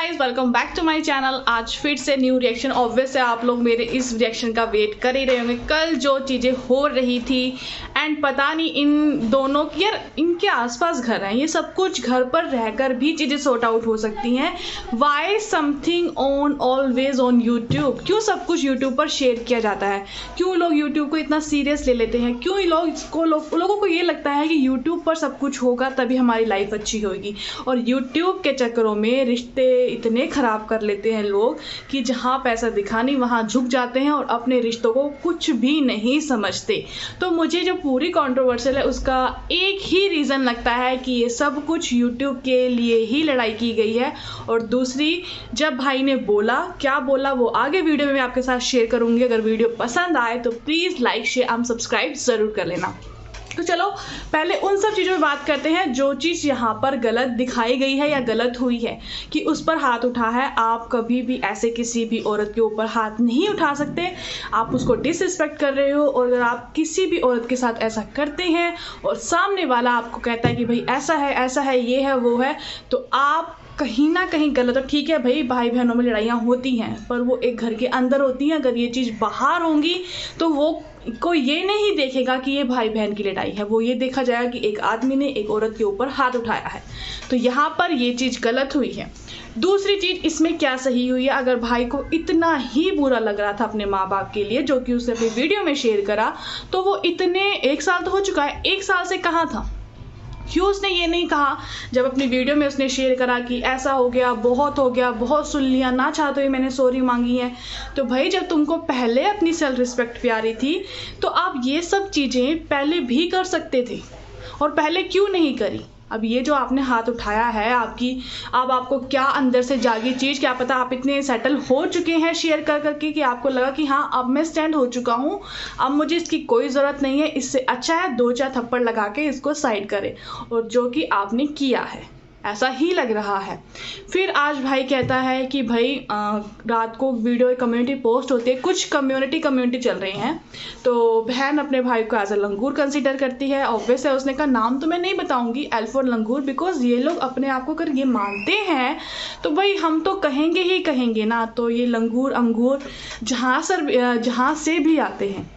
Guys, welcome back to my channel. आज फिर से न्यू रिएक्शन। ऑब्वियस है आप लोग मेरे इस रिएक्शन का वेट कर ही रहे होंगे। कल जो चीज़ें हो रही थी एंड पता नहीं इन दोनों की, यार इनके आसपास घर हैं, ये सब कुछ घर पर रहकर भी चीज़ें सॉर्ट आउट हो सकती हैं। Y something on always on YouTube? क्यों सब कुछ यूट्यूब पर शेयर किया जाता है? क्यों लोग यूट्यूब को इतना सीरियस ले लेते हैं? क्यों लोगों को ये लगता है कि यूट्यूब पर सब कुछ होगा तभी हमारी लाइफ अच्छी होगी? और यूट्यूब के चक्करों में रिश्ते इतने ख़राब कर लेते हैं लोग कि जहाँ पैसा दिखा नहीं वहाँ झुक जाते हैं और अपने रिश्तों को कुछ भी नहीं समझते। तो मुझे जो पूरी कंट्रोवर्शियल है उसका एक ही रीज़न लगता है कि ये सब कुछ यूट्यूब के लिए ही लड़ाई की गई है। और दूसरी, जब भाई ने बोला, क्या बोला वो आगे वीडियो में मैं आपके साथ शेयर करूँगी। अगर वीडियो पसंद आए तो please like share and subscribe ज़रूर कर लेना। तो चलो पहले उन सब चीज़ों में बात करते हैं जो चीज़ यहाँ पर गलत दिखाई गई है या गलत हुई है कि उस पर हाथ उठा है। आप कभी भी ऐसे किसी भी औरत के ऊपर हाथ नहीं उठा सकते। आप उसको डिसरिस्पेक्ट कर रहे हो, और अगर आप किसी भी औरत के साथ ऐसा करते हैं और सामने वाला आपको कहता है कि भाई ऐसा है, ये है, वो है, तो आप कहीं ना कहीं गलत हो। ठीक है भाई, भाई बहनों में लड़ाइयाँ होती हैं, पर वो एक घर के अंदर होती हैं। अगर ये चीज़ बाहर होंगी तो वो कोई ये नहीं देखेगा कि ये भाई बहन की लड़ाई है, वो ये देखा जाएगा कि एक आदमी ने एक औरत के ऊपर हाथ उठाया है। तो यहाँ पर ये चीज़ गलत हुई है। दूसरी चीज़, इसमें क्या सही हुई है? अगर भाई को इतना ही बुरा लग रहा था अपने माँ बाप के लिए, जो कि उसने अपनी वीडियो में शेयर करा, तो वो इतने 1 साल तो हो चुका है, 1 साल से कहाँ था? क्यों उसने ये नहीं कहा जब अपनी वीडियो में उसने शेयर करा कि ऐसा हो गया, बहुत सुन लिया, ना चाहते हुए मैंने सॉरी मांगी है? तो भाई जब तुमको पहले अपनी सेल्फ रिस्पेक्ट प्यारी थी तो आप ये सब चीज़ें पहले भी कर सकते थे, और पहले क्यों नहीं करी? अब ये जो आपने हाथ उठाया है, अब आपको क्या अंदर से जागी चीज़, क्या पता आप इतने सेटल हो चुके हैं शेयर कर करके कि आपको लगा कि हाँ अब मैं स्टैंड हो चुका हूँ, अब मुझे इसकी कोई ज़रूरत नहीं है, इससे अच्छा है 2-4 थप्पड़ लगा के इसको साइड करें, और जो कि आपने किया है ऐसा ही लग रहा है। फिर आज भाई कहता है कि भाई रात को वीडियो कम्युनिटी पोस्ट होती है, कुछ कम्युनिटी चल रही हैं, तो बहन अपने भाई को एज अ लंगूर कंसीडर करती है। ऑब्वियस है, उसने कहा नाम तो मैं नहीं बताऊंगी, एल फॉर लंगूर, बिकॉज ये लोग अपने आप को अगर ये मानते हैं तो भाई हम तो कहेंगे ही कहेंगे ना। तो ये लंगूर अंगूर जहाँ से भी आते हैं,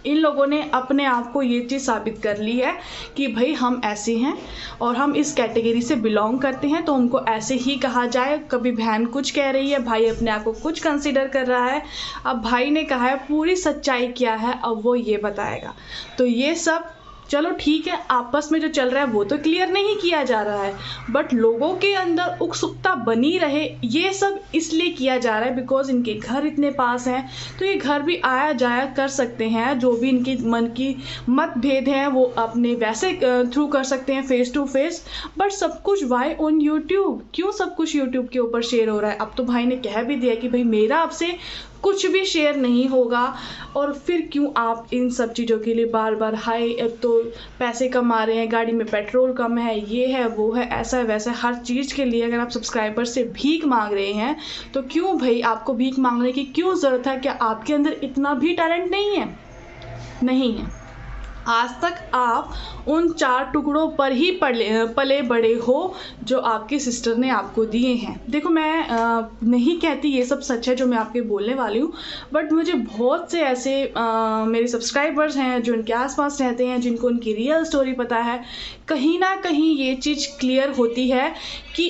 इन लोगों ने अपने आप को ये चीज़ साबित कर ली है कि भाई हम ऐसे हैं और हम इस कैटेगरी से बिलोंग करते हैं, तो उनको ऐसे ही कहा जाए। कभी बहन कुछ कह रही है, भाई अपने आप को कुछ कंसीडर कर रहा है। अब भाई ने कहा है पूरी सच्चाई क्या है, अब वो ये बताएगा। तो ये सब चलो ठीक है, आपस में जो चल रहा है वो तो क्लियर नहीं किया जा रहा है, बट लोगों के अंदर उत्सुकता बनी रहे, ये सब इसलिए किया जा रहा है बिकॉज इनके घर इतने पास हैं, तो ये घर भी आया जाया कर सकते हैं। जो भी इनकी मन की मतभेद हैं वो अपने वैसे थ्रू कर सकते हैं, फेस टू फेस। बट सब कुछ वाई ऑन यूट्यूब? क्यों सब कुछ यूट्यूब के ऊपर शेयर हो रहा है? अब तो भाई ने कह भी दिया कि भाई मेरा आपसे कुछ भी शेयर नहीं होगा। और फिर क्यों आप इन सब चीज़ों के लिए बार बार हाय, अब तो पैसे कमा रहे हैं, गाड़ी में पेट्रोल कम है, ये है वो है, ऐसा है वैसा है, हर चीज़ के लिए अगर आप सब्सक्राइबर से भीख मांग रहे हैं तो क्यों भाई आपको भीख मांगने की क्यों ज़रूरत है? क्या आपके अंदर इतना भी टैलेंट नहीं है? नहीं है। आज तक आप उन 4 टुकड़ों पर ही पले बड़े हो जो आपकी सिस्टर ने आपको दिए हैं। देखो मैं नहीं कहती ये सब सच है जो मैं आपके बोलने वाली हूँ, बट मुझे बहुत से ऐसे मेरे सब्सक्राइबर्स हैं जो इनके आसपास रहते हैं, जिनको उनकी रियल स्टोरी पता है। कहीं ना कहीं ये चीज़ क्लियर होती है कि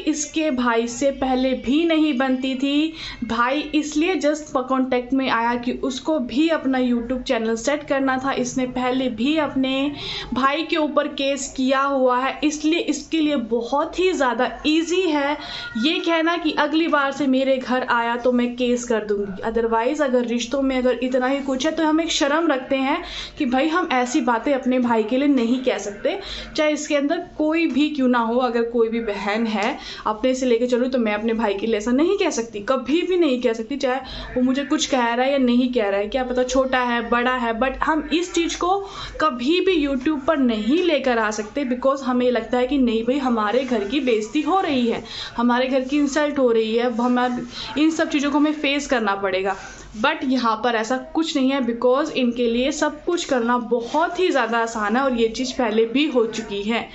इसके भाई से पहले भी नहीं बनती थी। भाई इसलिए जस्ट कॉन्टेक्ट में आया कि उसको भी अपना यूट्यूब चैनल सेट करना था। इसने पहले भी अपने भाई के ऊपर केस किया हुआ है, इसलिए इसके लिए बहुत ही ज़्यादा इजी है ये कहना कि अगली बार से मेरे घर आया तो मैं केस कर दूंगी। अदरवाइज़ अगर रिश्तों में अगर इतना ही कुछ है तो हम एक शर्म रखते हैं कि भाई हम ऐसी बातें अपने भाई के लिए नहीं कह सकते, चाहे इसके अंदर कोई भी क्यों ना हो। अगर कोई भी बहन है अपने से लेके चलूँ तो मैं अपने भाई के लिए ऐसा नहीं कह सकती, कभी भी नहीं कह सकती, चाहे वो मुझे कुछ कह रहा है या नहीं कह रहा है, क्या पता छोटा है बड़ा है। बट हम इस चीज़ को कभी भी यूट्यूब पर नहीं लेकर आ सकते, बिकॉज हमें लगता है कि नहीं भाई हमारे घर की बेइज्जती हो रही है, हमारे घर की इंसल्ट हो रही है, अब हमारे इन सब चीज़ों को हमें फेस करना पड़ेगा। बट यहाँ पर ऐसा कुछ नहीं है, बिकॉज इनके लिए सब कुछ करना बहुत ही ज़्यादा आसान है और ये चीज़ पहले भी हो चुकी है।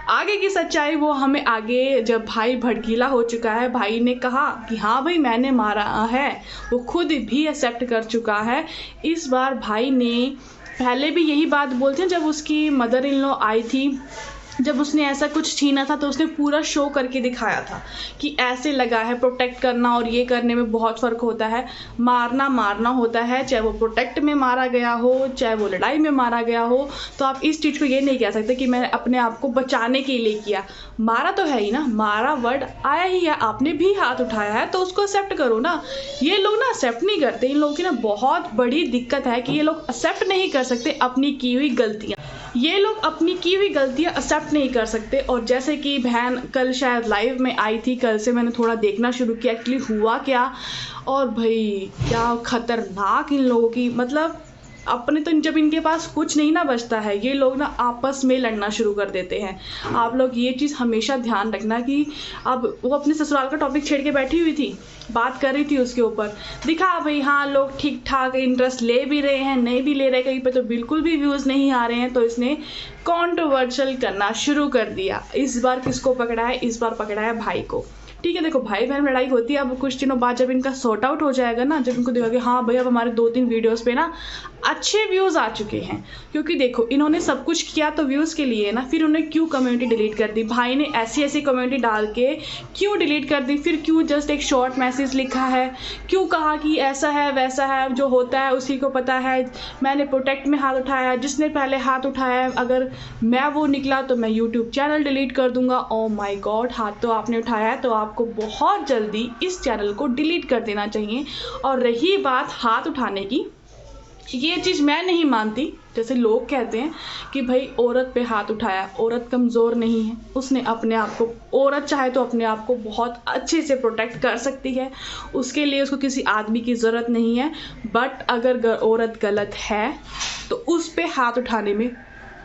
आगे की सच्चाई वो हमें आगे, जब भाई भड़कीला हो चुका है, भाई ने कहा कि हाँ भाई मैंने मारा है, वो खुद भी एक्सेप्ट कर चुका है। इस बार भाई ने पहले भी यही बात बोलते हैं, जब उसकी मदर इन लॉ आई थी, जब उसने ऐसा कुछ छीना था तो उसने पूरा शो करके दिखाया था कि ऐसे लगा है। प्रोटेक्ट करना और ये करने में बहुत फ़र्क होता है। मारना होता है, चाहे वो प्रोटेक्ट में मारा गया हो, चाहे वो लड़ाई में मारा गया हो। तो आप इस चीज़ को ये नहीं कह सकते कि मैंने अपने आप को बचाने के लिए किया। मारा तो है ही ना, मारा वर्ड आया ही है, आपने भी हाथ उठाया है तो उसको एक्सेप्ट करो ना। ये लोग ना एक्सेप्ट नहीं करते। इन लोगों की ना बहुत बड़ी दिक्कत है कि ये लोग एक्सेप्ट नहीं कर सकते अपनी की हुई गलतियाँ। ये लोग अपनी की हुई गलतियाँ एक्सेप्ट नहीं कर सकते। और जैसे कि बहन कल शायद लाइव में आई थी, कल से मैंने थोड़ा देखना शुरू किया एक्चुअली हुआ क्या। और भाई क्या खतरनाक इन लोगों की, मतलब अपने तो जब इनके पास कुछ नहीं ना बचता है, ये लोग ना आपस में लड़ना शुरू कर देते हैं। आप लोग ये चीज़ हमेशा ध्यान रखना कि अब वो अपने ससुराल का टॉपिक छेड़ के बैठी हुई थी, बात कर रही थी उसके ऊपर, दिखा भाई हाँ लोग ठीक ठाक इंटरेस्ट ले भी रहे हैं, नहीं भी ले रहे, कहीं पे तो बिल्कुल भी व्यूज़ नहीं आ रहे हैं। तो इसने कॉन्ट्रोवर्शियल करना शुरू कर दिया। इस बार किसको पकड़ा है? इस बार पकड़ा है भाई को। ठीक है, देखो भाई बहन में लड़ाई होती है। अब कुछ दिनों बाद जब इनका सॉर्ट आउट हो जाएगा ना, जब इनको देखा कि हाँ भाई अब हमारे 2-3 वीडियोस पे ना अच्छे व्यूज़ आ चुके हैं, क्योंकि देखो इन्होंने सब कुछ किया तो व्यूज़ के लिए ना, फिर उन्होंने क्यों कम्युनिटी डिलीट कर दी? भाई ने ऐसी कम्युनिटी डाल के क्यों डिलीट कर दी? फिर क्यों जस्ट एक शॉर्ट मैसेज लिखा है? क्यों कहा कि ऐसा है वैसा है, जो होता है उसी को पता है, मैंने प्रोटेक्ट में हाथ उठाया है, जिसने पहले हाथ उठाया है अगर मैं वो निकला तो मैं यूट्यूब चैनल डिलीट कर दूंगा। ओ माई गॉड, हाथ तो आपने उठाया है तो आपको बहुत जल्दी इस चैनल को डिलीट कर देना चाहिए। और रही बात हाथ उठाने की, ये चीज़ मैं नहीं मानती। जैसे लोग कहते हैं कि भाई औरत पे हाथ उठाया, औरत कमज़ोर नहीं है, उसने अपने आप को, औरत चाहे तो अपने आप को बहुत अच्छे से प्रोटेक्ट कर सकती है, उसके लिए उसको किसी आदमी की ज़रूरत नहीं है। बट अगर औरत गलत है तो उस पे हाथ उठाने में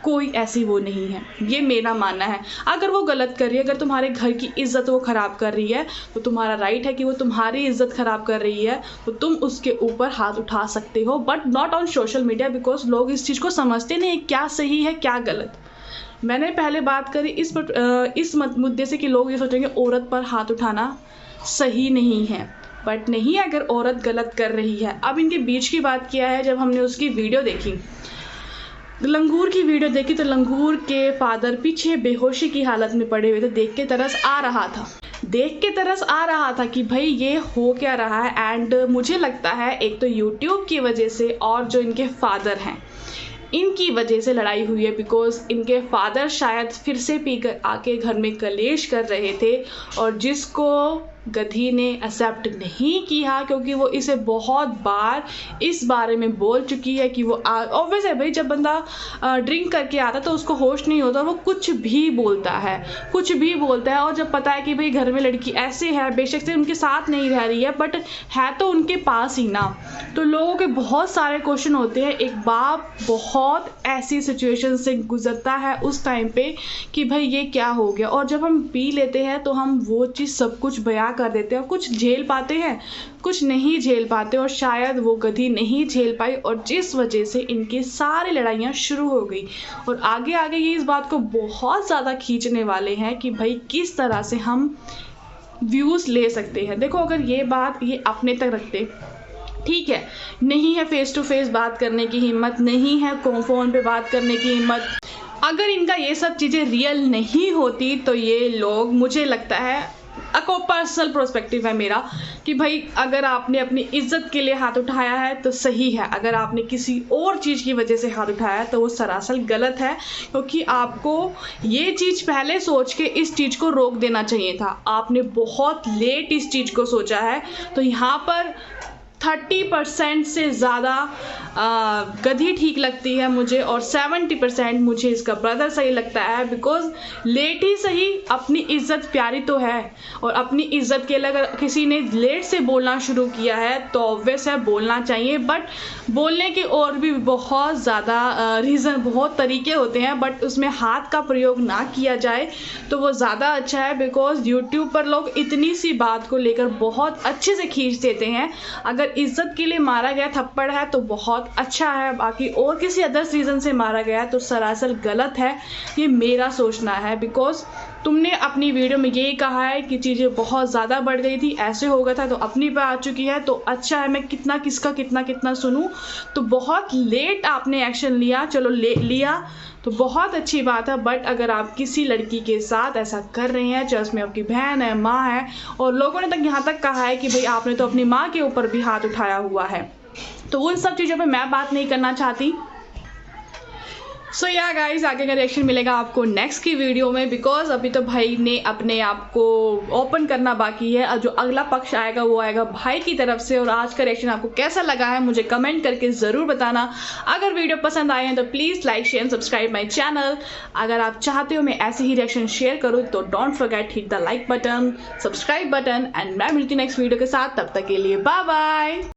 कोई ऐसी वो नहीं है, ये मेरा मानना है। अगर वो गलत कर रही है, अगर तुम्हारे घर की इज्जत वो ख़राब कर रही है तो तुम्हारा राइट है कि वो तुम्हारी इज्जत ख़राब कर रही है तो तुम उसके ऊपर हाथ उठा सकते हो, but not on social media, because लोग इस चीज़ को समझते नहीं क्या सही है क्या गलत। मैंने पहले बात करी इस मुद्दे से कि लोग ये सोचेंगे औरत पर हाथ उठाना सही नहीं है, बट नहीं, अगर औरत गलत कर रही है। अब इनके बीच की बात किया है, जब हमने उसकी वीडियो देखी, लंगूर की वीडियो देखी, तो लंगूर के फादर पीछे बेहोशी की हालत में पड़े हुए थे। देख के तरस आ रहा था कि भाई ये हो क्या रहा है। एंड मुझे लगता है एक तो यूट्यूब की वजह से और जो इनके फादर हैं इनकी वजह से लड़ाई हुई है, बिकॉज इनके फादर शायद फिर से पीकर आके घर में कलेश कर रहे थे और जिसको गधी ने एक्सेप्ट नहीं किया, क्योंकि वो इसे बहुत बार इस बारे में बोल चुकी है कि वो ऑब्वियस है भाई, जब बंदा ड्रिंक करके आता तो उसको होश नहीं होता, वो कुछ भी बोलता है। और जब पता है कि भाई घर में लड़की ऐसे है, बेशक से उनके साथ नहीं रह रही है बट है तो उनके पास ही ना, तो लोगों के बहुत सारे क्वेश्चन होते हैं। एक बाप बहुत ऐसी सिचुएशन से गुजरता है उस टाइम पे कि भाई ये क्या हो गया, और जब हम पी लेते हैं तो हम वो चीज़ सब कुछ बयां कर देते हैं। कुछ झेल पाते हैं, कुछ नहीं झेल पाते, और शायद वो गधी नहीं झेल पाई और जिस वजह से इनकी सारी लड़ाइयाँ शुरू हो गई। और आगे ये इस बात को बहुत ज़्यादा खींचने वाले हैं कि भाई किस तरह से हम व्यूज़ ले सकते हैं। देखो अगर ये बात ये अपने तक रखते, ठीक है, नहीं है फेस टू फेस बात करने की हिम्मत, नहीं है फ़ोन पे बात करने की हिम्मत, अगर इनका ये सब चीज़ें रियल नहीं होती तो ये लोग, मुझे लगता है पर्सनल पर्सपेक्टिव है मेरा कि भाई अगर आपने अपनी इज्जत के लिए हाथ उठाया है तो सही है, अगर आपने किसी और चीज़ की वजह से हाथ उठाया है तो वो सरासर गलत है, क्योंकि आपको ये चीज़ पहले सोच के इस चीज़ को रोक देना चाहिए था। आपने बहुत लेट इस चीज़ को सोचा है, तो यहाँ पर 30% से ज़्यादा गधी ठीक लगती है मुझे और 70% मुझे इसका ब्रदर सही लगता है, बिकॉज लेट ही सही, अपनी इज्जत प्यारी तो है और अपनी इज्जत के लिए अगर किसी ने लेट से बोलना शुरू किया है तो ऑब्वियस है बोलना चाहिए, बट बोलने के और भी बहुत ज़्यादा रीज़न, बहुत तरीके होते हैं, बट उसमें हाथ का प्रयोग ना किया जाए तो वो ज़्यादा अच्छा है। बिकॉज यूट्यूब पर लोग इतनी सी बात को लेकर बहुत अच्छे से खींच देते हैं, अगर अगर इज्जत के लिए मारा गया थप्पड़ है तो बहुत अच्छा है, बाकी और किसी अदर्स रीज़न से मारा गया तो सरासर गलत है, ये मेरा सोचना है। बिकॉज तुमने अपनी वीडियो में यही कहा है कि चीज़ें बहुत ज़्यादा बढ़ गई थी, ऐसे हो गया था, तो अपनी पे आ चुकी है तो अच्छा है, मैं कितना सुनूं। तो बहुत लेट आपने एक्शन लिया, चलो लिया तो बहुत अच्छी बात है। बट अगर आप किसी लड़की के साथ ऐसा कर रहे हैं, चाहे उसमें आपकी बहन है, माँ है, और लोगों ने तक यहाँ तक कहा है कि भाई आपने तो अपनी माँ के ऊपर भी हाथ उठाया हुआ है, तो उन सब चीज़ों पे मैं बात नहीं करना चाहती। सो या गाइज, आगे का रिएक्शन मिलेगा आपको नेक्स्ट की वीडियो में, बिकॉज अभी तो भाई ने अपने आप को ओपन करना बाकी है, और जो अगला पक्ष आएगा वो आएगा भाई की तरफ से। और आज का रिएक्शन आपको कैसा लगा है मुझे कमेंट करके ज़रूर बताना। अगर वीडियो पसंद आए हैं तो please like share subscribe my channel. अगर आप चाहते हो मैं ऐसे ही रिएक्शन शेयर करूँ तो don't forget hit the like button, subscribe button, and मैं मिलती नेक्स्ट वीडियो के साथ। तब तक के लिए बाय बाय।